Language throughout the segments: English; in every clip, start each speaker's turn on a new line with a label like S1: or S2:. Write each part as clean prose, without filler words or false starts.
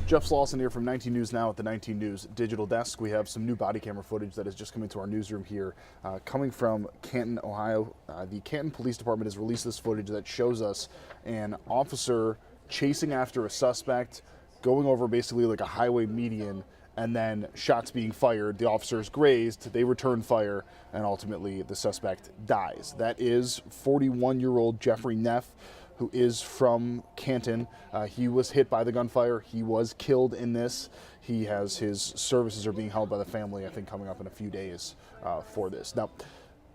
S1: Jeff Slauson here from 19 News Now at the 19 News digital desk. We have some new body camera footage that has just come into our newsroom here, coming from Canton, Ohio. The Canton Police Department has released this footage that shows us an officer chasing after a suspect, going over basically like a highway median, and then shots being fired. The officer is grazed, they return fire, and ultimately the suspect dies. That is 41-year-old Jeffrey Neff, who is from Canton. He was hit by the gunfire. He was killed in this. His services are being held by the family, I think, coming up in a few days for this. Now,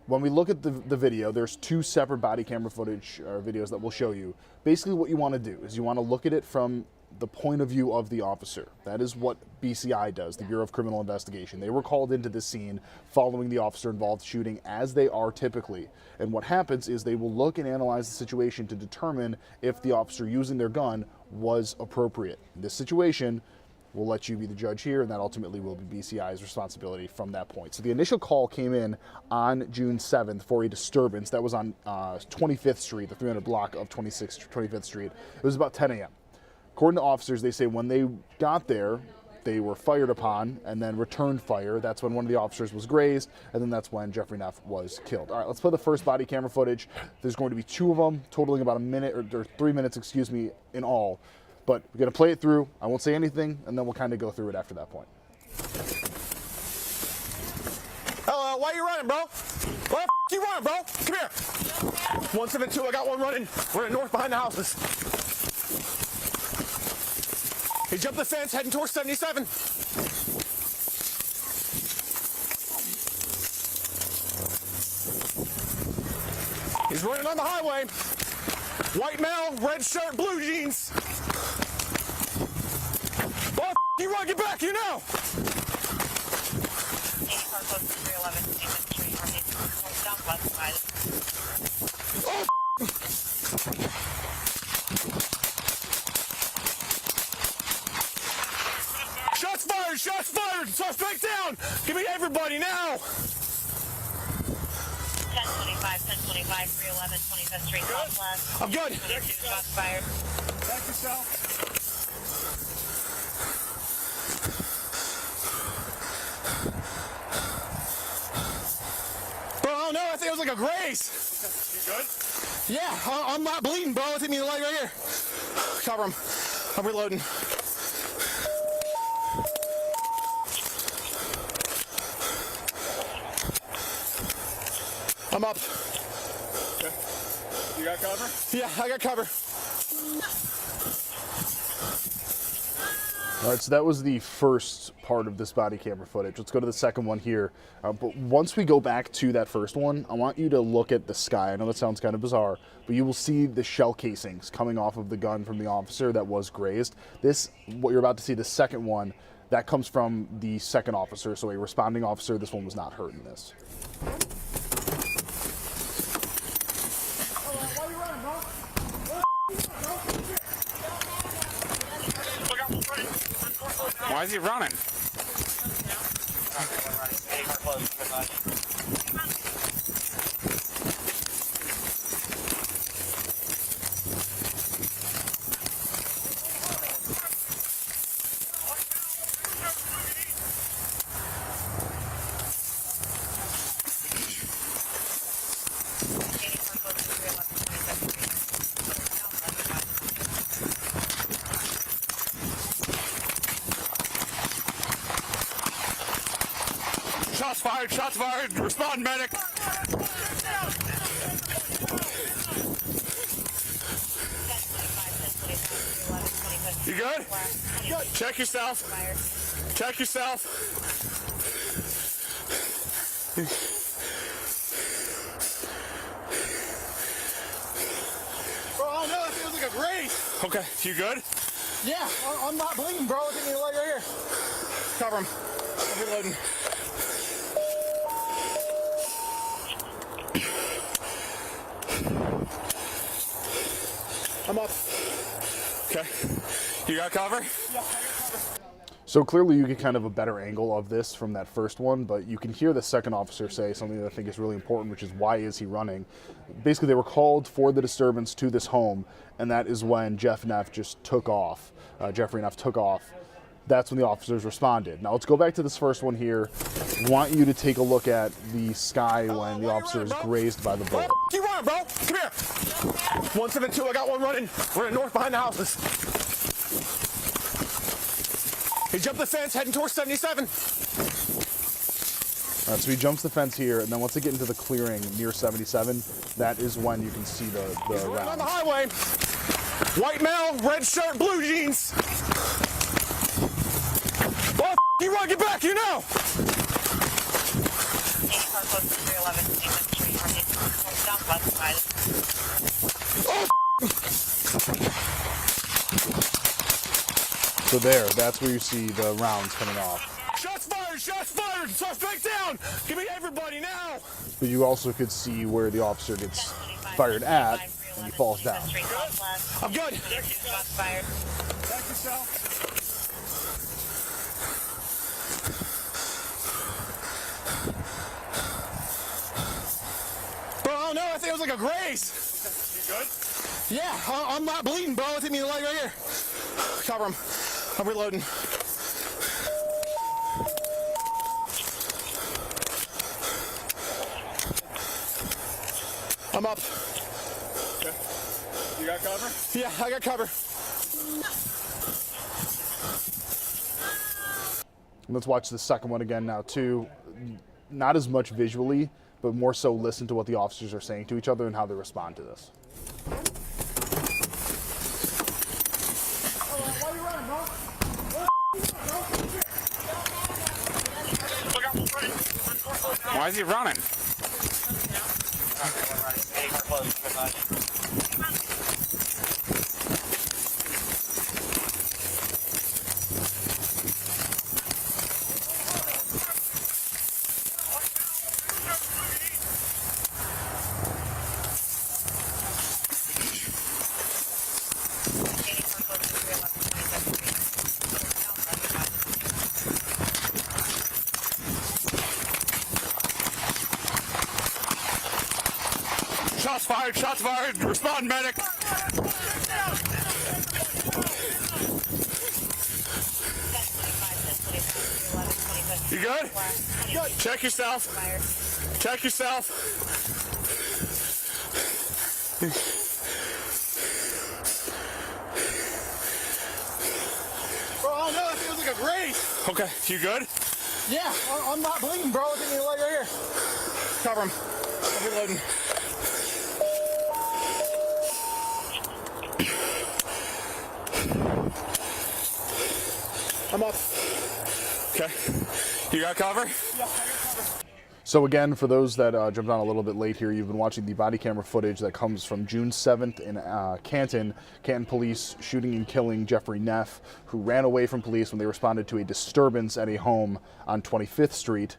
S1: when we look at the video, there's two separate body camera footage videos that we'll show you. Basically what you want to do is you want to look at it from the point of view of the officer. That is what BCI does, the Bureau of Criminal Investigation. They were called into the scene following the officer-involved shooting, as they are typically. And what happens is they will look and analyze the situation to determine if the officer using their gun was appropriate. In this situation, we'll let you be the judge here, and that ultimately will be BCI's responsibility from that point. So the initial call came in on June 7th for a disturbance that was on 25th Street, the 300 block of 25th Street. It was about 10 a.m. According to officers, they say when they got there, they were fired upon and then returned fire. That's when one of the officers was grazed, and then that's when Jeffrey Neff was killed. All right, let's play the first body camera footage. There's going to be two of them, totaling about a minute, or 3 minutes, excuse me, in all. But we're going to play it through. I won't say anything, and then we'll kind of go through it after that point.
S2: Hello, why are you running, bro? Why the you running, bro? Come here. 172, I got one running north behind the houses. He jumped the fence, heading towards 77. He's running on the highway. White male, red shirt, blue jeans. Why the you run? Get back here now. Oh, shots fired! Shots fired! Suspect down! Give me everybody now!
S3: 1025, 1025, 311, 25th Street, Southwest.
S2: I'm good.
S3: Shots fired.
S2: Back yourself. Bro, I don't know. I think it was like a graze. You good? Yeah, I'm not bleeding, bro. It's hit me in the leg right here. Cover him. I'm reloading. I'm up.
S4: Okay. You got cover?
S2: Yeah, I got cover.
S1: All right, so that was the first part of this body camera footage. Let's go to the second one here. But once we go back to that first one, I want you to look at the sky. I know that sounds kind of bizarre, but you will see the shell casings coming off of the gun from the officer that was grazed. This, what you're about to see, the second one, that comes from the second officer, so a responding officer. This one was not hurt in this.
S4: Why is he running? Shots fired, shots fired. Respond, medic. You good? Check yourself. Check yourself.
S2: Bro, I don't know. I think it was like a graze.
S4: Okay, you good?
S2: Yeah, I'm not bleeding, bro. It's hit me in the leg right here. Cover him. I'm reloading. I'm up.
S4: Okay. You got cover?
S2: Yeah, I got cover.
S1: So clearly you get kind of a better angle of this from that first one, but you can hear the second officer say something that I think is really important, which is, why is he running? Basically, they were called for the disturbance to this home, and that is when Jeff Neff just took off. Jeffrey Neff took off That's when the officers responded. Now let's go back to this first one here. Want you to take a look at the sky when the officer is grazed by the bullet.
S2: You running, bro? Come here. 172, I got one running. Running north behind the houses. He jumped the fence, heading towards 77.
S1: So he jumps the fence here, and then once they get into the clearing near 77, that is when you can see the
S2: Running on the
S1: rounds.
S2: highway. White male, red shirt, blue jeans. Oh, you want to get back, you know.
S3: Car close to 311 25th Street, northeast, southwest side.
S1: So that's where you see the rounds coming off.
S2: Shots fired, shots fired. Suspect down. Give me everybody now.
S1: But you also could see where the officer gets fired at, and he falls down.
S2: I'm good.
S3: Shots fired.
S2: Back yourself. Bro, I don't know. I think it was like a graze.
S4: You good?
S2: Yeah, I'm not bleeding, bro. It hit me in the leg right here. Cover him. I'm reloading. I'm up.
S4: Okay. You got cover?
S2: Yeah, I got cover.
S1: Let's watch the second one again now too. Not as much visually, but more so listen to what the officers are saying to each other and how they respond to this.
S4: Why is he running? Shots fired, shots fired. Respond, medic. You good? Check yourself. Check yourself.
S2: Bro, I don't know. It feels like a graze.
S4: Okay, you good?
S2: Yeah, I'm not bleeding, bro. It hit me in the leg right here. Cover him. I'm reloading. I'm up.
S4: Okay. You got cover?
S2: Yeah, I got cover.
S1: So again, for those that jumped on a little bit late here, you've been watching the body camera footage that comes from June 7th in Canton. Canton police shooting and killing Jeffrey Neff, who ran away from police when they responded to a disturbance at a home on 25th Street.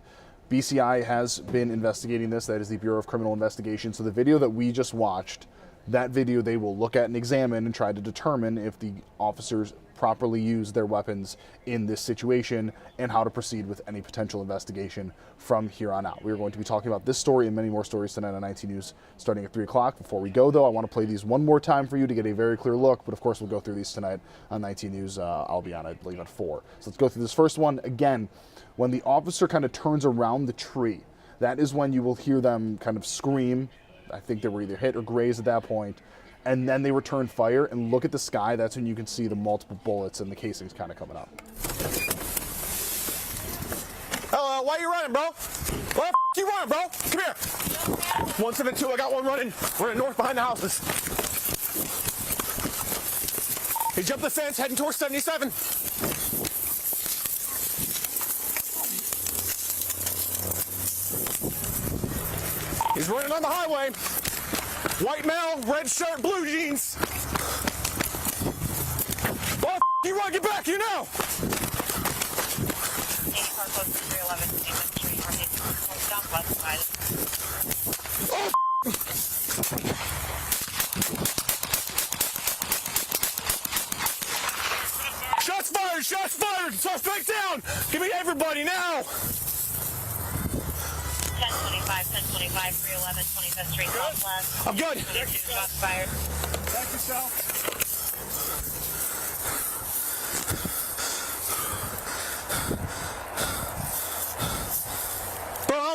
S1: BCI has been investigating this. That is the Bureau of Criminal Investigation. So the video that we just watched, that video they will look at and examine and try to determine if the officers properly used their weapons in this situation and how to proceed with any potential investigation from here on out. We're going to be talking about this story and many more stories tonight on 19 News starting at 3 o'clock. Before we go, though, I want to play these one more time for you to get a very clear look, but of course we'll go through these tonight on 19 News. I'll be on, I believe, at 4. So let's go through this first one. Again, when the officer kind of turns around the tree, that is when you will hear them kind of scream. I think they were either hit or grazed at that point. And then they return fire and look at the sky. That's when you can see the multiple bullets and the casings kind of coming up.
S2: Why you running, bro? Why the you running, bro? Come here. 172, I got one running. Running north behind the houses. He jumped the fence, heading towards 77. He's running on the highway. White male, red shirt, blue jeans. Oh, you want to get back, you know.
S3: Car close to 311 25th Street, northeast, southwest side.
S2: Oh, shots fired, shots fired. Suspect down. Give me everybody now.
S3: 1025, 1025, 311 25th Street, southwest.
S2: I'm good.
S3: Shots fired.
S2: Back yourself.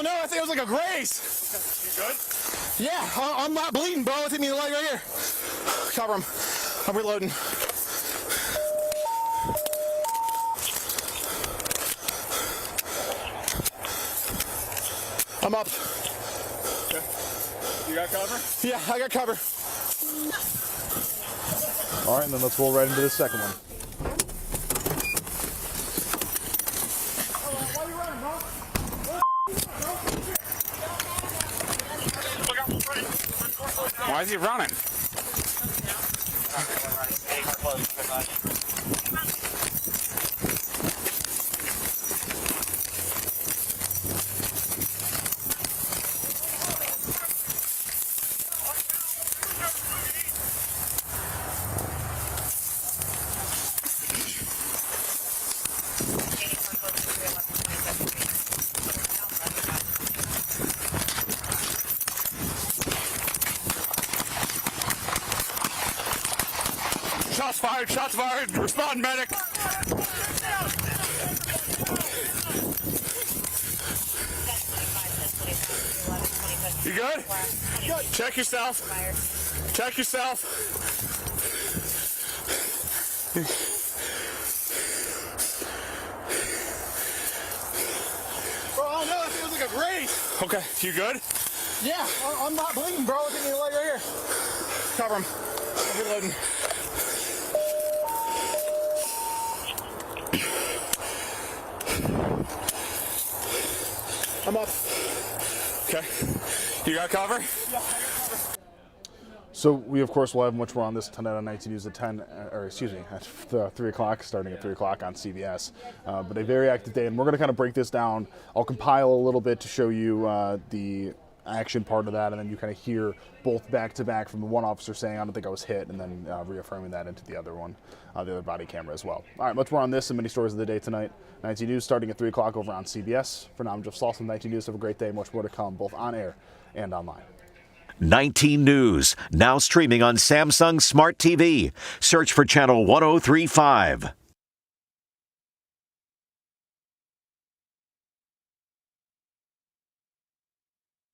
S2: no, I think it was like a graze.
S4: You good?
S2: Yeah, I'm not bleeding, bro. It's hit me in the leg right here. Cover him. I'm reloading. I'm up.
S4: Okay. You got cover?
S2: Yeah, I got cover.
S1: All right, and then let's roll right into the second one.
S4: Why is he running? Shots fired, shots fired. Respond, medic. You good? Check yourself. Check yourself.
S2: Bro, I know, it feels like a graze.
S4: Okay, you good?
S2: Yeah, I'm not bleeding, bro. It's hit me in the leg right here. Cover him. I'm reloading. I'm up.
S4: Okay. You got cover?
S1: So we, of course, will have much more on this tonight on 19 News at 10, or excuse me, at 3 o'clock, starting at 3 o'clock on CBS. But a very active day, and we're going to kind of break this down. I'll compile a little bit to show you the action part of that, and then you kind of hear both back-to-back from the one officer saying, I don't think I was hit, and then reaffirming that into the other one, the other body camera as well. All right, much more on this and many stories of the day tonight. 19 News starting at 3 o'clock over on CBS. For now, I'm Jeff Slauson, 19 News. Have a great day. Much more to come, both on air and online.
S5: 19 News, now streaming on Samsung Smart TV. Search for Channel 1035.